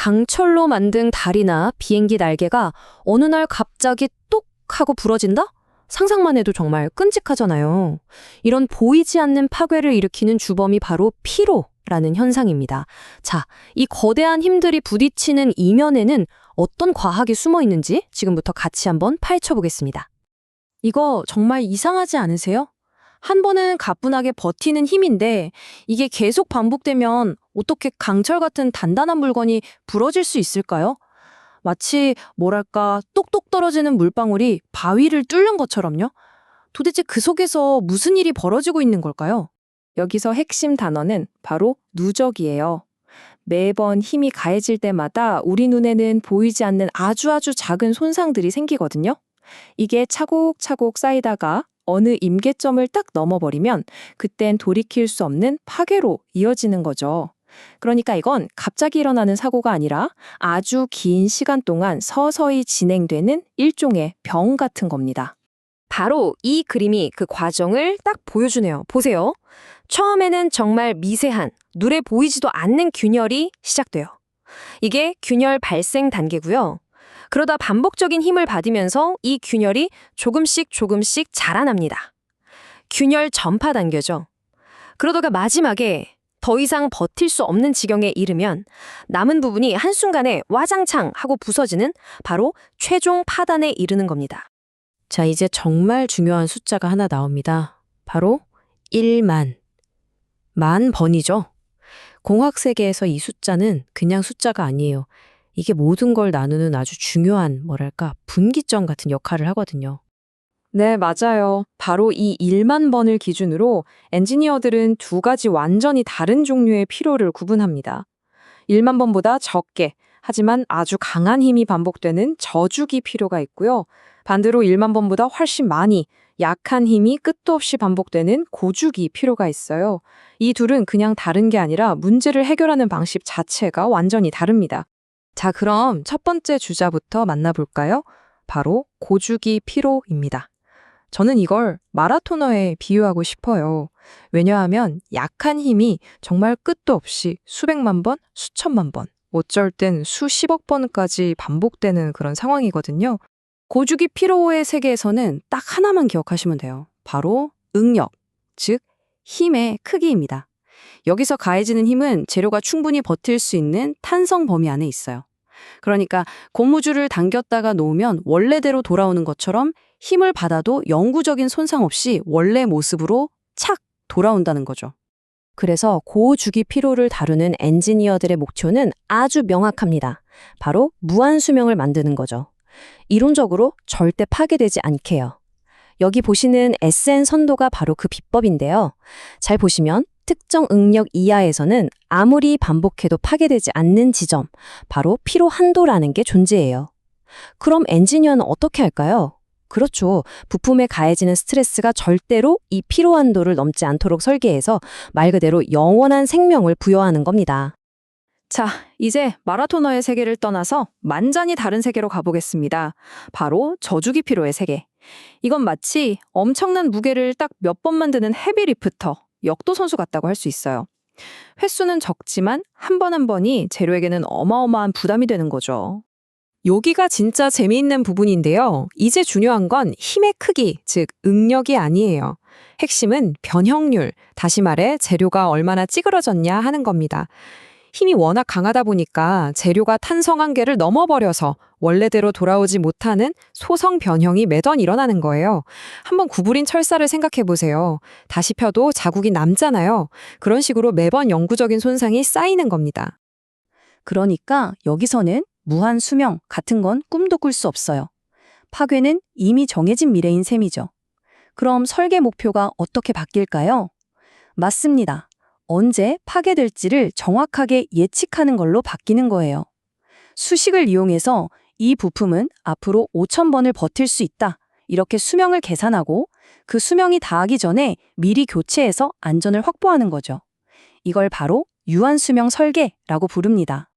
강철로 만든 다리나 비행기 날개가 어느 날 갑자기 똑 하고 부러진다? 상상만 해도 정말 끔찍하잖아요. 이런 보이지 않는 파괴를 일으키는 주범이 바로 피로라는 현상입니다. 자, 이 거대한 힘들이 부딪히는 이면에는 어떤 과학이 숨어 있는지 지금부터 같이 한번 파헤쳐 보겠습니다. 이거 정말 이상하지 않으세요? 한 번은 가뿐하게 버티는 힘인데 이게 계속 반복되면 어떻게 강철 같은 단단한 물건이 부러질 수 있을까요? 마치 뭐랄까 똑똑 떨어지는 물방울이 바위를 뚫는 것처럼요. 도대체 그 속에서 무슨 일이 벌어지고 있는 걸까요? 여기서 핵심 단어는 바로 누적이에요. 매번 힘이 가해질 때마다 우리 눈에는 보이지 않는 아주 작은 손상들이 생기거든요. 이게 차곡차곡 쌓이다가 어느 임계점을 딱 넘어버리면 그땐 돌이킬 수 없는 파괴로 이어지는 거죠. 그러니까 이건 갑자기 일어나는 사고가 아니라 아주 긴 시간 동안 서서히 진행되는 일종의 병 같은 겁니다. 바로 이 그림이 그 과정을 딱 보여주네요. 보세요. 처음에는 정말 미세한, 눈에 보이지도 않는 균열이 시작돼요. 이게 균열 발생 단계고요. 그러다 반복적인 힘을 받으면서 이 균열이 조금씩 자라납니다. 균열 전파 단계죠. 그러다가 마지막에 더 이상 버틸 수 없는 지경에 이르면 남은 부분이 한순간에 와장창 하고 부서지는 바로 최종 파단에 이르는 겁니다. 자, 이제 정말 중요한 숫자가 하나 나옵니다. 바로 1만. 만 번이죠. 공학 세계에서 이 숫자는 그냥 숫자가 아니에요. 이게 모든 걸 나누는 아주 중요한, 분기점 같은 역할을 하거든요. 네, 맞아요. 바로 이 1만 번을 기준으로 엔지니어들은 두 가지 완전히 다른 종류의 피로를 구분합니다. 1만 번보다 적게, 하지만 아주 강한 힘이 반복되는 저주기 피로가 있고요. 반대로 1만 번보다 훨씬 많이, 약한 힘이 끝도 없이 반복되는 고주기 피로가 있어요. 이 둘은 그냥 다른 게 아니라 문제를 해결하는 방식 자체가 완전히 다릅니다. 자, 그럼 첫 번째 주자부터 만나볼까요? 바로 고주기 피로입니다. 저는 이걸 마라토너에 비유하고 싶어요. 왜냐하면 약한 힘이 정말 끝도 없이 수백만 번, 수천만 번, 어쩔 땐 수십억 번까지 반복되는 그런 상황이거든요. 고주기 피로의 세계에서는 딱 하나만 기억하시면 돼요. 바로 응력, 즉 힘의 크기입니다. 여기서 가해지는 힘은 재료가 충분히 버틸 수 있는 탄성 범위 안에 있어요. 그러니까 고무줄을 당겼다가 놓으면 원래대로 돌아오는 것처럼 힘을 받아도 영구적인 손상 없이 원래 모습으로 착 돌아온다는 거죠. 그래서 고주기 피로를 다루는 엔지니어들의 목표는 아주 명확합니다. 바로 무한수명을 만드는 거죠. 이론적으로 절대 파괴되지 않게요. 여기 보시는 SN 선도가 바로 그 비법인데요. 잘 보시면 특정 응력 이하에서는 아무리 반복해도 파괴되지 않는 지점, 바로 피로 한도라는 게 존재해요. 그럼 엔지니어는 어떻게 할까요? 그렇죠. 부품에 가해지는 스트레스가 절대로 이 피로 한도를 넘지 않도록 설계해서 말 그대로 영원한 생명을 부여하는 겁니다. 자, 이제 마라토너의 세계를 떠나서 완전히 다른 세계로 가보겠습니다. 바로 저주기 피로의 세계. 이건 마치 엄청난 무게를 딱 몇 번만 드는 헤비리프터, 역도 선수 같다고 할 수 있어요. 횟수는 적지만 한 번 한 번이 재료에게는 어마어마한 부담이 되는 거죠. 여기가 진짜 재미있는 부분인데요. 이제 중요한 건 힘의 크기, 즉 응력이 아니에요. 핵심은 변형률, 다시 말해 재료가 얼마나 찌그러졌냐 하는 겁니다. 힘이 워낙 강하다 보니까 재료가 탄성 한계를 넘어버려서 원래대로 돌아오지 못하는 소성 변형이 매번 일어나는 거예요. 한번 구부린 철사를 생각해 보세요. 다시 펴도 자국이 남잖아요. 그런 식으로 매번 영구적인 손상이 쌓이는 겁니다. 그러니까 여기서는 무한 수명 같은 건 꿈도 꿀 수 없어요. 파괴는 이미 정해진 미래인 셈이죠. 그럼 설계 목표가 어떻게 바뀔까요? 맞습니다. 언제 파괴될지를 정확하게 예측하는 걸로 바뀌는 거예요. 수식을 이용해서 이 부품은 앞으로 5,000번을 버틸 수 있다. 이렇게 수명을 계산하고 그 수명이 다하기 전에 미리 교체해서 안전을 확보하는 거죠. 이걸 바로 유한수명 설계라고 부릅니다.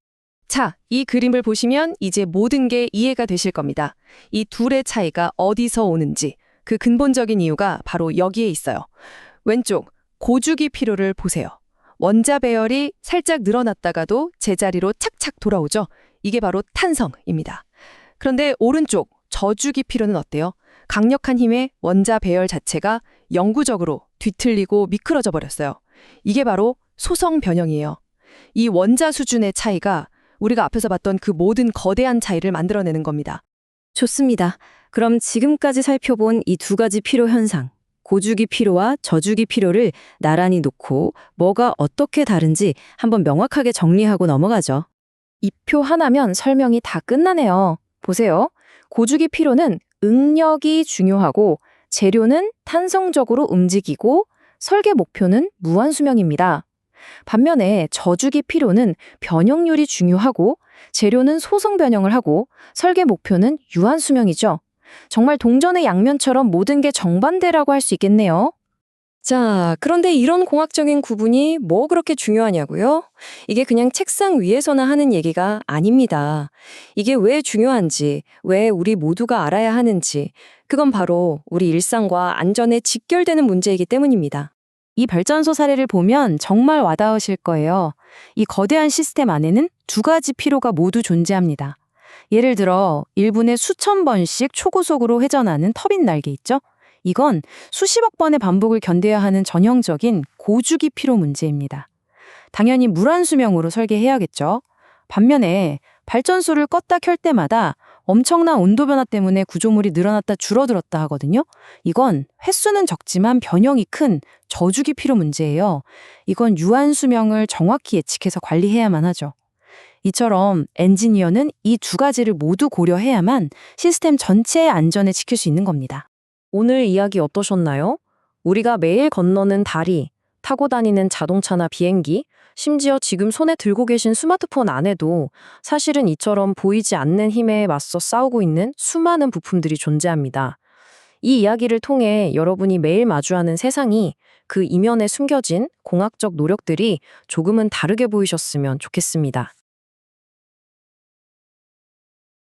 자, 이 그림을 보시면 이제 모든 게 이해가 되실 겁니다. 이 둘의 차이가 어디서 오는지, 그 근본적인 이유가 바로 여기에 있어요. 왼쪽, 고주기 피로를 보세요. 원자 배열이 살짝 늘어났다가도 제자리로 착착 돌아오죠. 이게 바로 탄성입니다. 그런데 오른쪽 저주기 피로는 어때요? 강력한 힘에 원자 배열 자체가 영구적으로 뒤틀리고 미끄러져 버렸어요. 이게 바로 소성 변형이에요. 이 원자 수준의 차이가 우리가 앞에서 봤던 그 모든 거대한 차이를 만들어내는 겁니다. 좋습니다. 그럼 지금까지 살펴본 이 두 가지 피로 현상, 고주기 피로와 저주기 피로를 나란히 놓고 뭐가 어떻게 다른지 한번 명확하게 정리하고 넘어가죠. 이 표 하나면 설명이 다 끝나네요. 보세요. 고주기 피로는 응력이 중요하고 재료는 탄성적으로 움직이고 설계 목표는 무한수명입니다. 반면에 저주기 피로는 변형률이 중요하고 재료는 소성 변형을 하고 설계 목표는 유한수명이죠. 정말 동전의 양면처럼 모든 게 정반대라고 할 수 있겠네요. 자, 그런데 이런 공학적인 구분이 뭐 그렇게 중요하냐고요? 이게 그냥 책상 위에서나 하는 얘기가 아닙니다. 이게 왜 중요한지, 왜 우리 모두가 알아야 하는지, 그건 바로 우리 일상과 안전에 직결되는 문제이기 때문입니다. 이 발전소 사례를 보면 정말 와닿으실 거예요. 이 거대한 시스템 안에는 두 가지 피로가 모두 존재합니다. 예를 들어 1분에 수천 번씩 초고속으로 회전하는 터빈 날개 있죠? 이건 수십억 번의 반복을 견뎌야 하는 전형적인 고주기 피로 문제입니다. 당연히 무한수명으로 설계해야겠죠. 반면에 발전소를 껐다 켤 때마다 엄청난 온도 변화 때문에 구조물이 늘어났다 줄어들었다 하거든요. 이건 횟수는 적지만 변형이 큰 저주기 피로 문제예요. 이건 유한수명을 정확히 예측해서 관리해야만 하죠. 이처럼 엔지니어는 이 두 가지를 모두 고려해야만 시스템 전체의 안전을 지킬 수 있는 겁니다. 오늘 이야기 어떠셨나요? 우리가 매일 건너는 다리, 타고 다니는 자동차나 비행기, 심지어 지금 손에 들고 계신 스마트폰 안에도 사실은 이처럼 보이지 않는 힘에 맞서 싸우고 있는 수많은 부품들이 존재합니다. 이 이야기를 통해 여러분이 매일 마주하는 세상이 그 이면에 숨겨진 공학적 노력들이 조금은 다르게 보이셨으면 좋겠습니다.